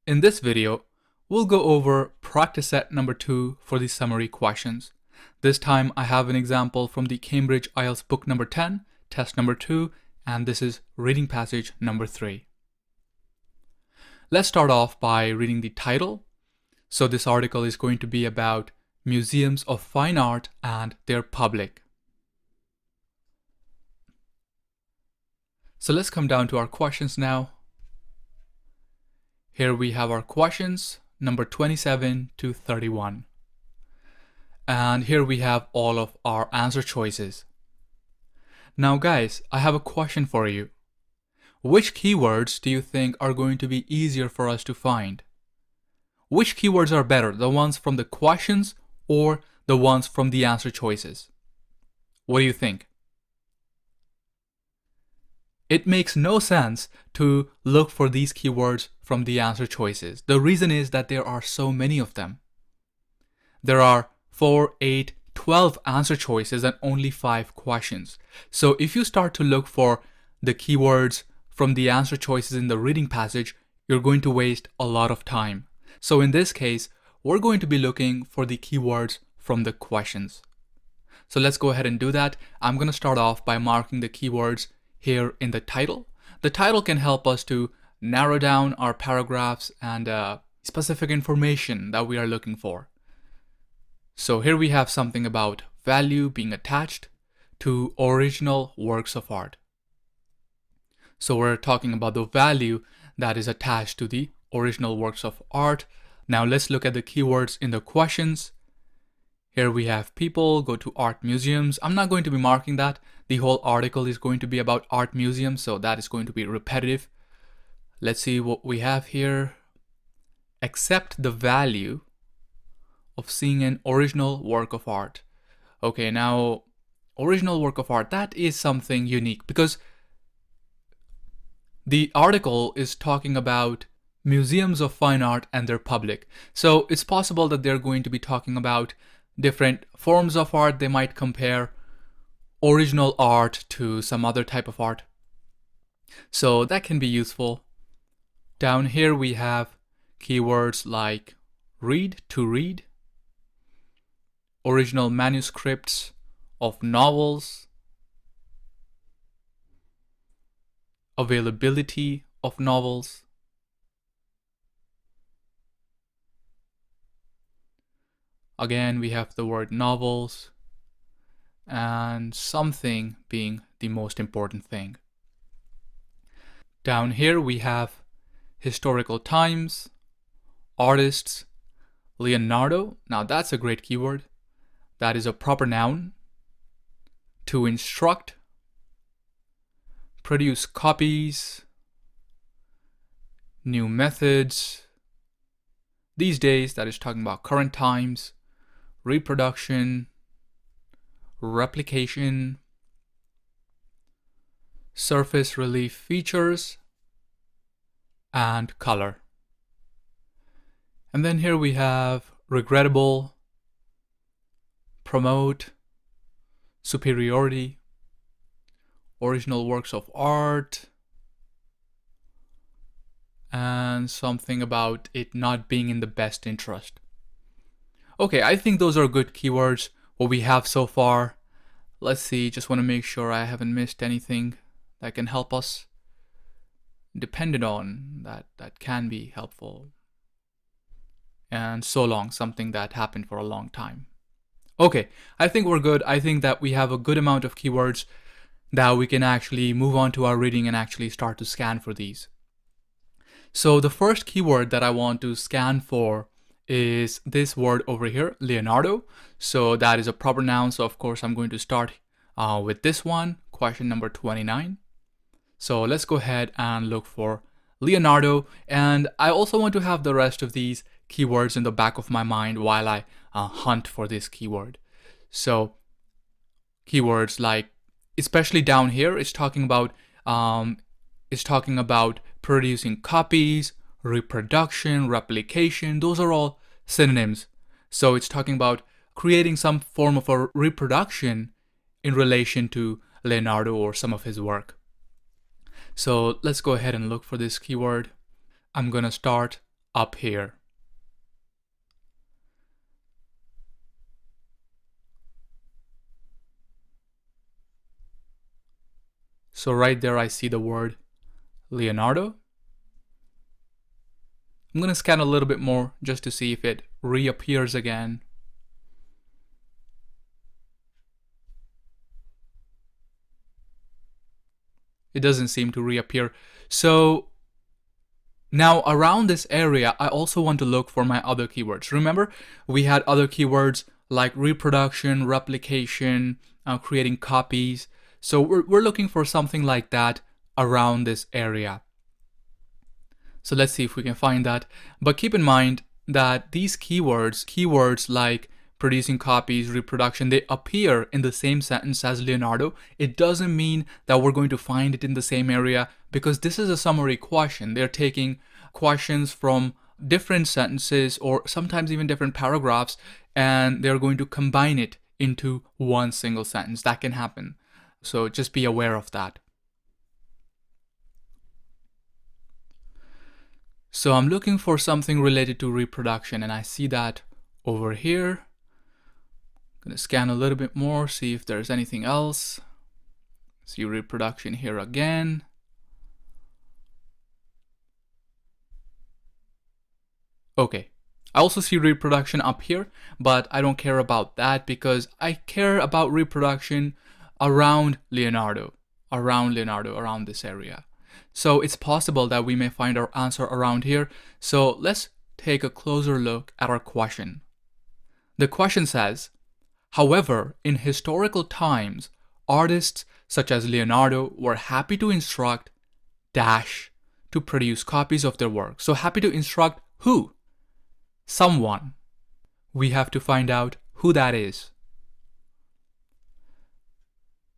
In this video, we'll go over practice set number 2 for the summary questions. This time I have an example from the Cambridge IELTS book number 10, test number 2, and this is reading passage number 3. Let's start off by reading the title. So this article is going to be about museums of fine art and their public. So let's come down to our questions now. Here we have our questions, number 27 to 31. And here we have all of our answer choices. Now guys, I have a question for you. Which keywords do you think are going to be easier for us to find? Which keywords are better, the ones from the questions or the ones from the answer choices? What do you think? It makes no sense to look for these keywords from the answer choices. The reason is that there are so many of them. There are 4, 8, 12 answer choices and only 5 questions. So if you start to look for the keywords from the answer choices in the reading passage, you're going to waste a lot of time. So in this case, we're going to be looking for the keywords from the questions. So let's go ahead and do that. I'm going to start off by marking the keywords here in the title. The title can help us to narrow down our paragraphs and specific information that we are looking for. So here we have something about value being attached to original works of art. So we're talking about the value that is attached to the original works of art. Now let's look at the keywords in the questions. Here we have people, go to art museums. I'm not going to be marking that. The whole article is going to be about art museums, so that is going to be repetitive. Let's see what we have here. Accept the value of seeing an original work of art. Okay, now original work of art, that is something unique because the article is talking about museums of fine art and their public. So it's possible that they're going to be talking about different forms of art. They might compare original art to some other type of art. So that can be useful. Down here we have keywords like read, to read, original manuscripts of novels, availability of novels, again we have the word novels, and something being the most important thing. Down here we have historical times, artists, Leonardo. Now that's a great keyword. That is a proper noun. To instruct, produce copies, new methods. These days, that is talking about current times, reproduction, replication, surface relief features, and color. And then here we have regrettable, promote, superiority, original works of art, and something about it not being in the best interest. Okay, I think those are good keywords, what we have so far. Let's see, just want to make sure I haven't missed anything that can help us. Depended on, that can be helpful. And so long, something that happened for a long time. Okay, I think we're good. I think that we have a good amount of keywords that we can actually move on to our reading and actually start to scan for these. So the first keyword that I want to scan for is this word over here, Leonardo. So that is a proper noun. So of course I'm going to start with this one, question number 29. So let's go ahead and look for Leonardo. And I also want to have the rest of these keywords in the back of my mind while I hunt for this keyword. So keywords like, especially down here, it's talking about producing copies, reproduction, replication. Those are all synonyms. So it's talking about creating some form of a reproduction in relation to Leonardo or some of his work. So let's go ahead and look for this keyword. I'm going to start up here. So right there I see the word Leonardo. I'm going to scan a little bit more just to see if it reappears again. It doesn't seem to reappear. So now around this area, I also want to look for my other keywords. Remember, we had other keywords like reproduction, replication, creating copies. So we're looking for something like that around this area. So let's see if we can find that. But keep in mind that these keywords like producing copies, reproduction, they appear in the same sentence as Leonardo. It doesn't mean that we're going to find it in the same area because this is a summary question. They're taking questions from different sentences or sometimes even different paragraphs, and they're going to combine it into one single sentence. That can happen. So just be aware of that. So I'm looking for something related to reproduction, and I see that over here. I'm going to scan a little bit more, see if there's anything else. See reproduction here again. Okay, I also see reproduction up here, but I don't care about that because I care about reproduction around Leonardo, around this area. So it's possible that we may find our answer around here. So let's take a closer look at our question. The question says, however, in historical times, artists such as Leonardo were happy to instruct dash to produce copies of their work. So happy to instruct who? Someone. We have to find out who that is.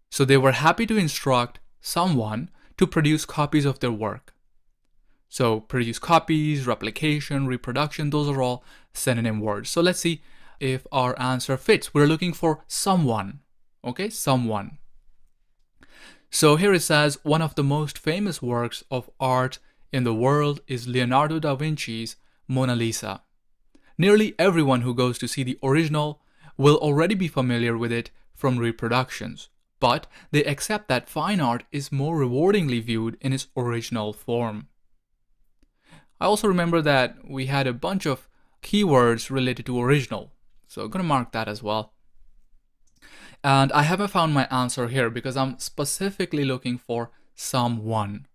So they were happy to instruct someone to produce copies of their work. So produce copies, replication, reproduction, those are all synonym words. So let's see if our answer fits. We're looking for someone, okay? Someone. So here it says, one of the most famous works of art in the world is Leonardo da Vinci's Mona Lisa. Nearly everyone who goes to see the original will already be familiar with it from reproductions, but they accept that fine art is more rewardingly viewed in its original form. I also remember that we had a bunch of keywords related to original, so I'm going to mark that as well. And I haven't found my answer here because I'm specifically looking for someone.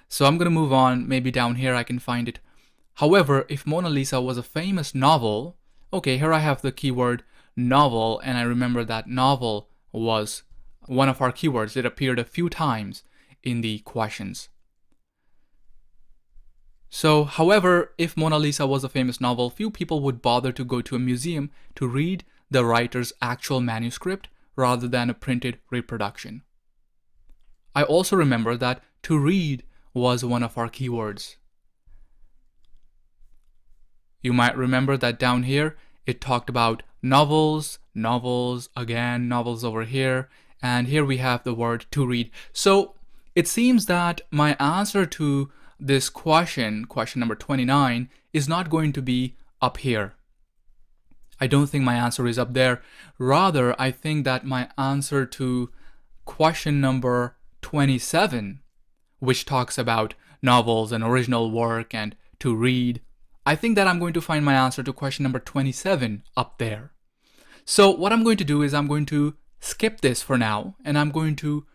So I'm going to move on, maybe down here I can find it. However, if Mona Lisa was a famous novel, okay, here I have the keyword novel, and I remember that novel was one of our keywords. It appeared a few times in the questions. So, however, if Mona Lisa was a famous novel, few people would bother to go to a museum to read the writer's actual manuscript rather than a printed reproduction. I also remember that to read was one of our keywords. You might remember that down here it talked about novels, again, novels over here, and here we have the word to read. So it seems that my answer to this question number 29, is not going to be up here. I don't think my answer is up there. Rather, I think that my answer to question number 27, which talks about novels and original work and to read, I think that I'm going to find my answer to question number 27 up there. So what I'm going to do is I'm going to skip this for now, and I'm going to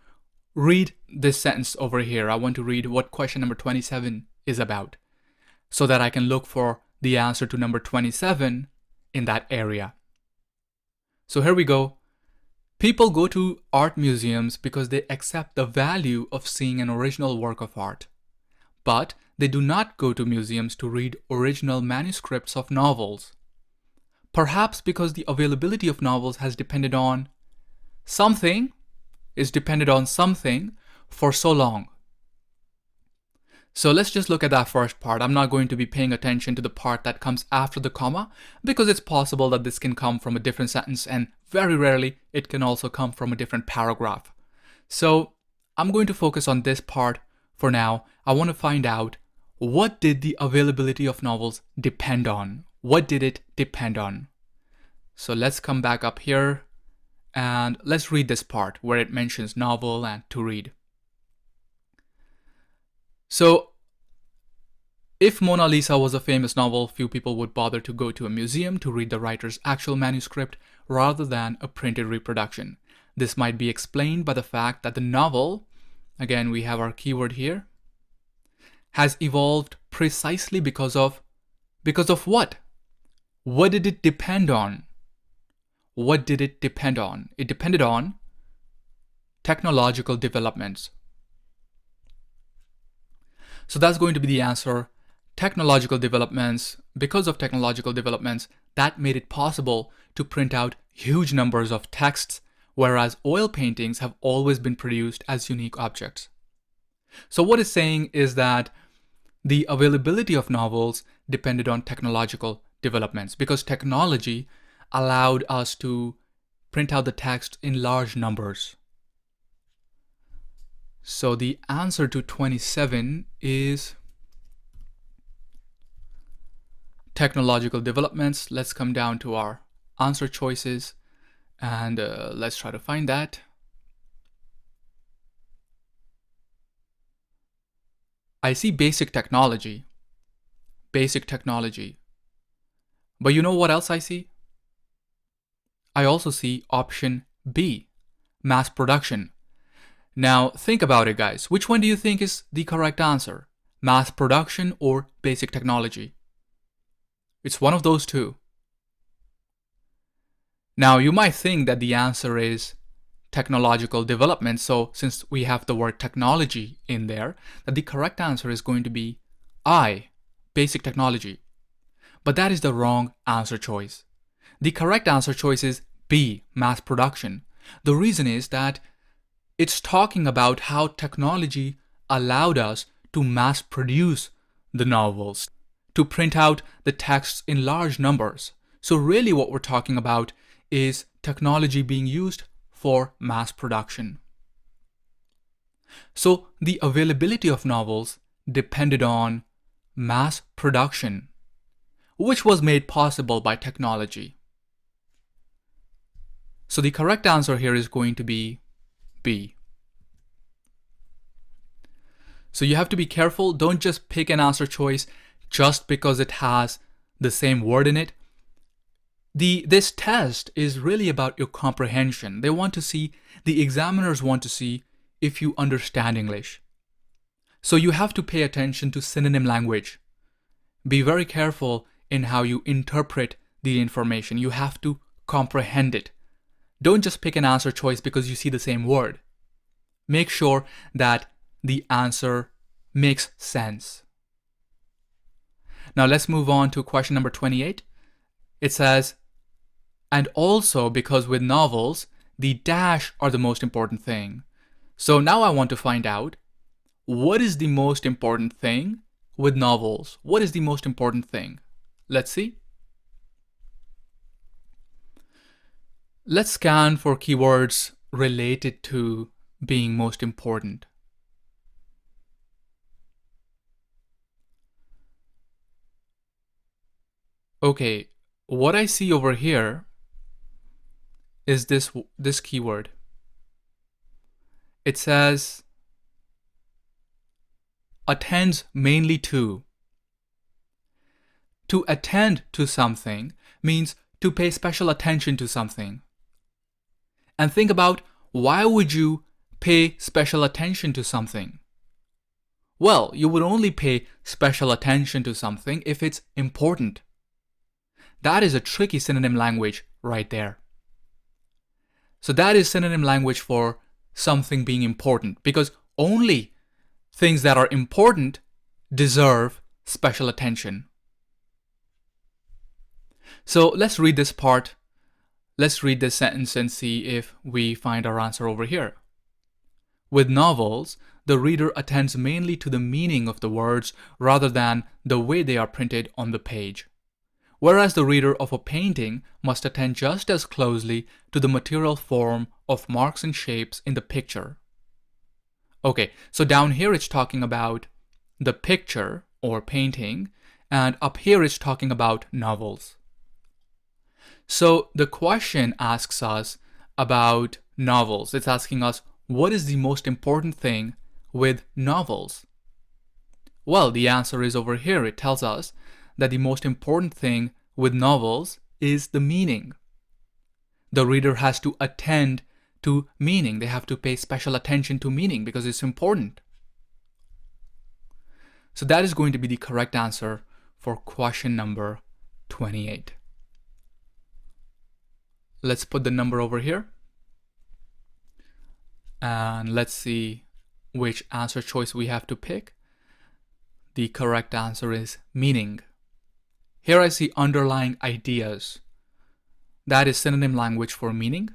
read this sentence over here. I want to read what question number 27 is about so that I can look for the answer to number 27 in that area. So here we go. People go to art museums because they accept the value of seeing an original work of art. But they do not go to museums to read original manuscripts of novels. Perhaps because the availability of novels has depended on something for so long. So let's just look at that first part. I'm not going to be paying attention to the part that comes after the comma because it's possible that this can come from a different sentence, and very rarely it can also come from a different paragraph. So I'm going to focus on this part for now. I want to find out what did the availability of novels depend on? What did it depend on? So let's come back up here and let's read this part where it mentions novel and to read. So, if Mona Lisa was a famous novel, few people would bother to go to a museum to read the writer's actual manuscript rather than a printed reproduction. This might be explained by the fact that the novel, again we have our keyword here, has evolved precisely because of what? What did it depend on? What did it depend on? It depended on technological developments. So that's going to be the answer. Technological developments. Because of technological developments, that made it possible to print out huge numbers of texts, whereas oil paintings have always been produced as unique objects. So what it's saying is that the availability of novels depended on technological developments because technology allowed us to print out the text in large numbers. So the answer to 27 is technological developments. Let's come down to our answer choices and let's try to find that. I see basic technology. Basic technology. But you know what else I see? I also see option B, mass production. Now think about it, guys. Which one do you think is the correct answer? Mass production or basic technology? It's one of those two. Now you might think that the answer is technological development. So since we have the word technology in there, that the correct answer is going to be I, basic technology. But that is the wrong answer choice. The correct answer choice is B, mass production. The reason is that it's talking about how technology allowed us to mass produce the novels, to print out the texts in large numbers. So really what we're talking about is technology being used for mass production. So the availability of novels depended on mass production, which was made possible by technology. So the correct answer here is going to be B. So you have to be careful. Don't just pick an answer choice just because it has the same word in it. This test is really about your comprehension. The examiners want to see if you understand English. So you have to pay attention to synonym language. Be very careful in how you interpret the information. You have to comprehend it. Don't just pick an answer choice because you see the same word. Make sure that the answer makes sense. Now let's move on to question number 28. It says, and also because with novels, the dash are the most important thing. So now I want to find out, what is the most important thing with novels? What is the most important thing? Let's see. Let's scan for keywords related to being most important. Okay, what I see over here is this keyword. It says attends mainly to. To attend to something means to pay special attention to something. And think about, why would you pay special attention to something? Well, you would only pay special attention to something if it's important. That is a tricky synonym language right there. So that is synonym language for something being important, because only things that are important deserve special attention. So let's read this part. Let's read this sentence and see if we find our answer over here. With novels, the reader attends mainly to the meaning of the words rather than the way they are printed on the page. Whereas the reader of a painting must attend just as closely to the material form of marks and shapes in the picture. Okay, so down here it's talking about the picture or painting, and up here it's talking about novels. So the question asks us about novels. It's asking us, what is the most important thing with novels? Well, the answer is over here. It tells us that the most important thing with novels is the meaning. The reader has to attend to meaning. They have to pay special attention to meaning because it's important. So that is going to be the correct answer for question number 28. Let's put the number over here. And let's see which answer choice we have to pick. The correct answer is meaning. Here I see underlying ideas. That is synonym language for meaning.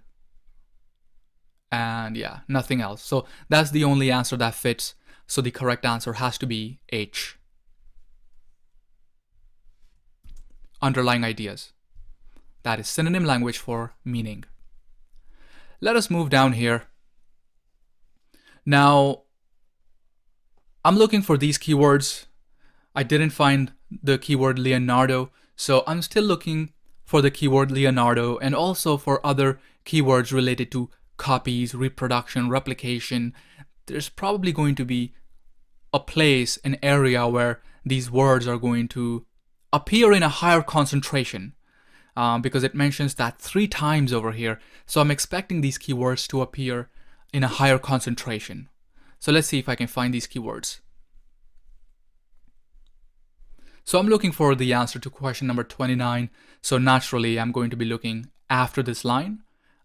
And yeah, nothing else. So that's the only answer that fits. So the correct answer has to be H. Underlying ideas. That is synonym language for meaning. Let us move down here. Now, I'm looking for these keywords. I didn't find the keyword Leonardo, so I'm still looking for the keyword Leonardo and also for other keywords related to copies, reproduction, replication. There's probably going to be a place, an area where these words are going to appear in a higher concentration because it mentions that 3 times over here. So I'm expecting these keywords to appear in a higher concentration. So let's see if I can find these keywords. So I'm looking for the answer to question number 29. So naturally, I'm going to be looking after this line.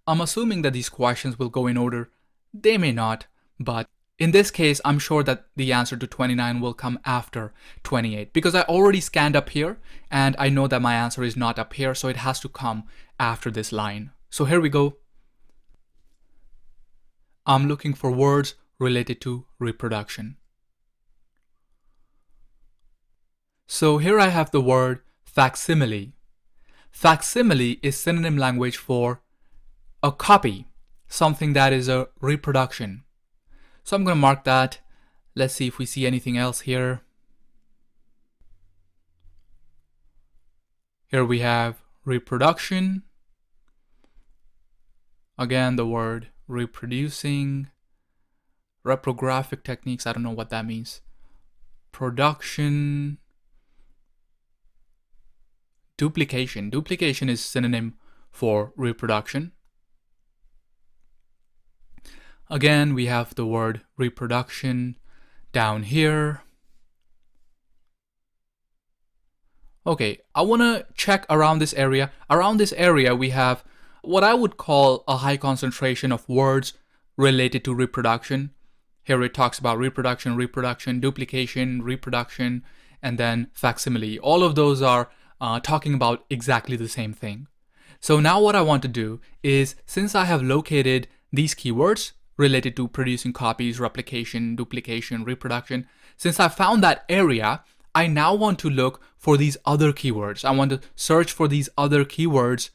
I'm assuming that these questions will go in order. They may not, but in this case, I'm sure that the answer to 29 will come after 28 because I already scanned up here and I know that my answer is not up here, so it has to come after this line. So here we go. I'm looking for words related to reproduction. So here I have the word facsimile. Facsimile is synonym language for a copy, something that is a reproduction. So I'm going to mark that. Let's see if we see anything else here. Here we have reproduction. Again, the word reproducing. Reprographic techniques, I don't know what that means. Production. Duplication. Duplication is synonym for reproduction. Again, we have the word reproduction down here. Okay, I want to check around this area. Around this area, we have what I would call a high concentration of words related to reproduction. Here it talks about reproduction, reproduction, duplication, reproduction, and then facsimile. All of those are talking about exactly the same thing. So now what I want to do is, since I have located these keywords related to producing copies, replication, duplication, reproduction, since I found that area, I now want to look for these other keywords. I want to search for these other keywords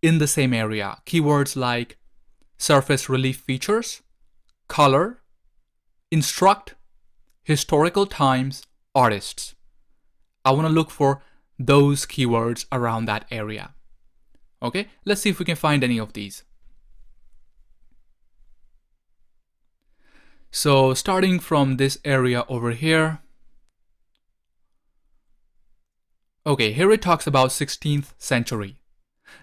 in the same area. Keywords like surface relief features, color, instruct, historical times, artists. I want to look for those keywords around that area. Okay, let's see if we can find any of these. So starting from this area over here. Okay, here it talks about 16th century.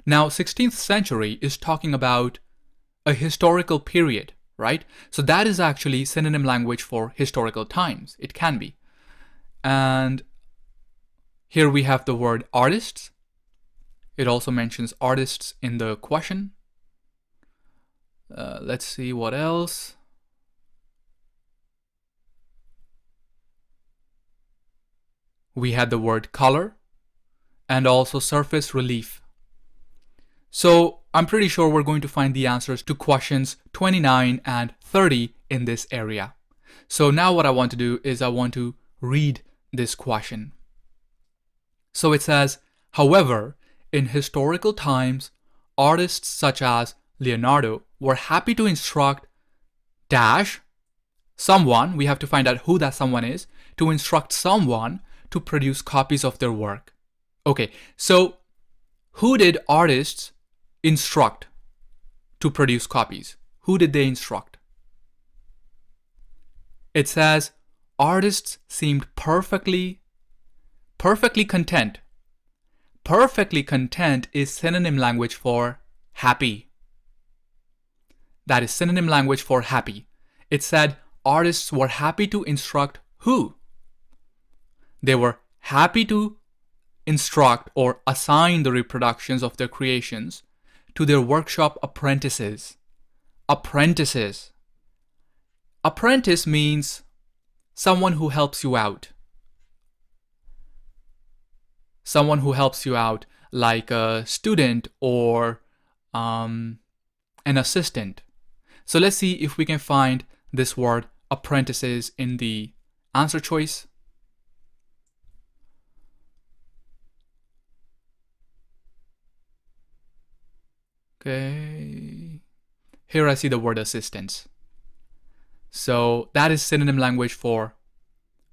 Now, 16th century is talking about a historical period, right? So that is actually synonym language for historical times. It can be. And here we have the word artists. It also mentions artists in the question. Let's see what else. We had the word color and also surface relief. So I'm pretty sure we're going to find the answers to questions 29 and 30 in this area. So now what I want to do is I want to read this question. So it says, however, in historical times, artists such as Leonardo were happy to instruct dash someone, we have to find out who that someone is, to instruct someone to produce copies of their work. Okay, so who did artists instruct to produce copies? Who did they instruct? It says artists seemed perfectly content. Perfectly content is synonym language for happy. That is synonym language for happy. It said artists were happy to instruct who? They were happy to instruct or assign the reproductions of their creations to their workshop apprentices. Apprentices. Apprentice means someone who helps you out. Someone who helps you out, like a student or an assistant. So let's see if we can find this word apprentices in the answer choice. Okay. Here I see the word assistants. So that is synonym language for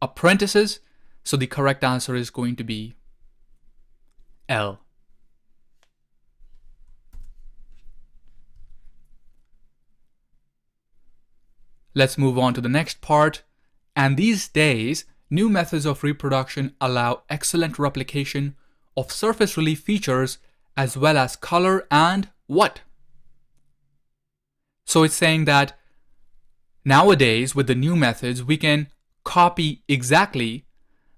apprentices. So the correct answer is going to be L. Let's move on to the next part. And these days, new methods of reproduction allow excellent replication of surface relief features as well as color and what? So it's saying that nowadays, with the new methods, we can copy exactly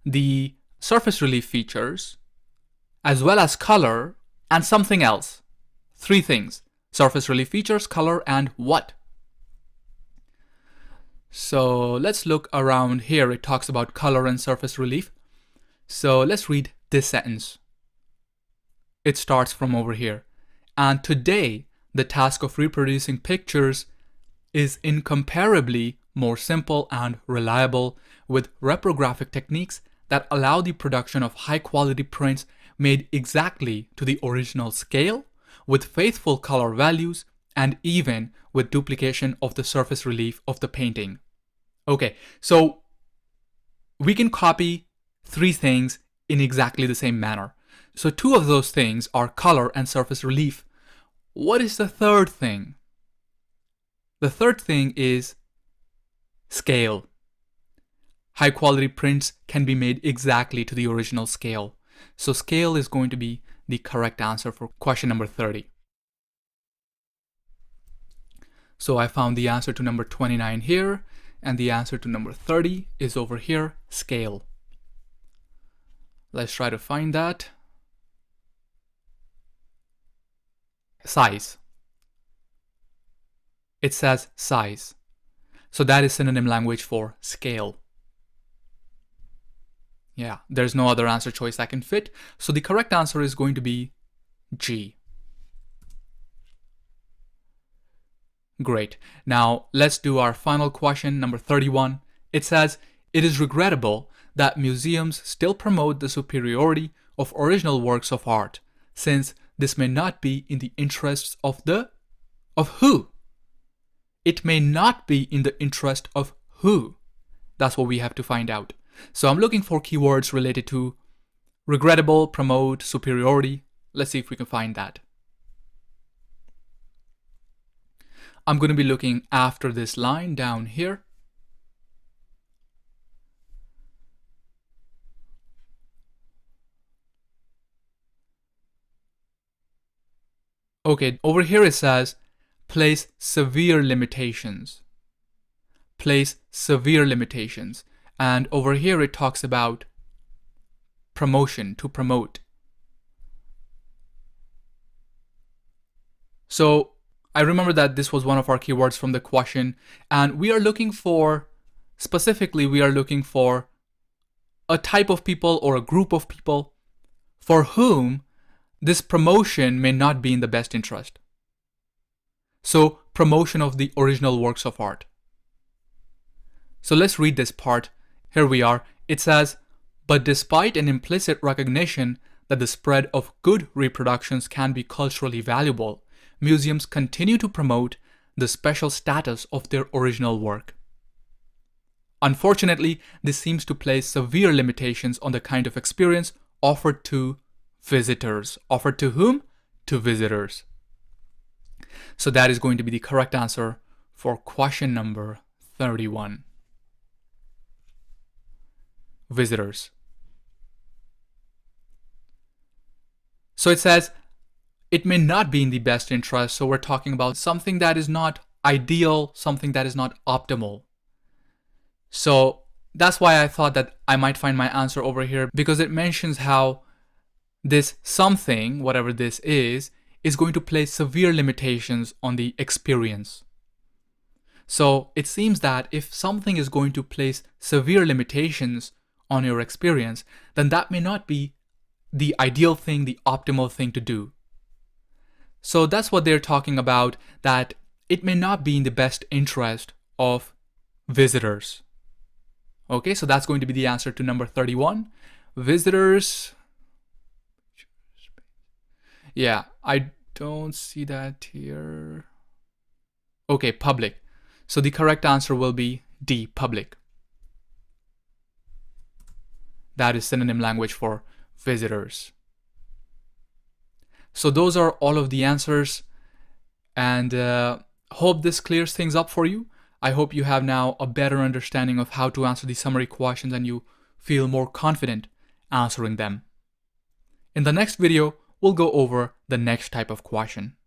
the surface relief features as well as color and something else. Three things: surface relief features, color, and what? So let's look around here. It talks about color and surface relief. So let's read this sentence. It starts from over here. And today, the task of reproducing pictures is incomparably more simple and reliable, with reprographic techniques that allow the production of high-quality prints made exactly to the original scale, with faithful color values, and even with duplication of the surface relief of the painting. Okay, so we can copy three things in exactly the same manner. So two of those things are color and surface relief. What is the third thing? The third thing is scale. High quality prints can be made exactly to the original scale. So scale is going to be the correct answer for question number 30. So I found the answer to number 29 here, and the answer to number 30 is over here, scale. Let's try to find that. Size. It says size. So that is synonym language for scale. Yeah, there's no other answer choice that can fit. So the correct answer is going to be G. Great. Now let's do our final question, number 31. It says, it is regrettable that museums still promote the superiority of original works of art, since this may not be in the interests of who? It may not be in the interest of who? That's what we have to find out. So I'm looking for keywords related to regrettable, promote, superiority. Let's see if we can find that. I'm going to be looking after this line down here. Okay, over here it says, place severe limitations. Place severe limitations. And over here it talks about promotion, to promote. So I remember that this was one of our keywords from the question, and we are looking for, specifically we are looking for a type of people or a group of people for whom this promotion may not be in the best interest. So promotion of the original works of art. So let's read this part. Here we are. It says, but despite an implicit recognition that the spread of good reproductions can be culturally valuable, museums continue to promote the special status of their original work. Unfortunately, this seems to place severe limitations on the kind of experience offered to visitors. Offered to whom? To visitors. So that is going to be the correct answer for question number 31. Visitors. So it says, it may not be in the best interest. So we're talking about something that is not ideal, something that is not optimal. So that's why I thought that I might find my answer over here, because it mentions how this something, whatever this is going to place severe limitations on the experience. So it seems that if something is going to place severe limitations on your experience, then that may not be the ideal thing, the optimal thing to do. So that's what they're talking about, that it may not be in the best interest of visitors. Okay, so that's going to be the answer to number 31. Visitors. Yeah, I don't see that here. Okay, public. So the correct answer will be D, public. That is synonym language for visitors. So those are all of the answers, and hope this clears things up for you. I hope you have now a better understanding of how to answer the summary questions and you feel more confident answering them. In the next video, we'll go over the next type of question.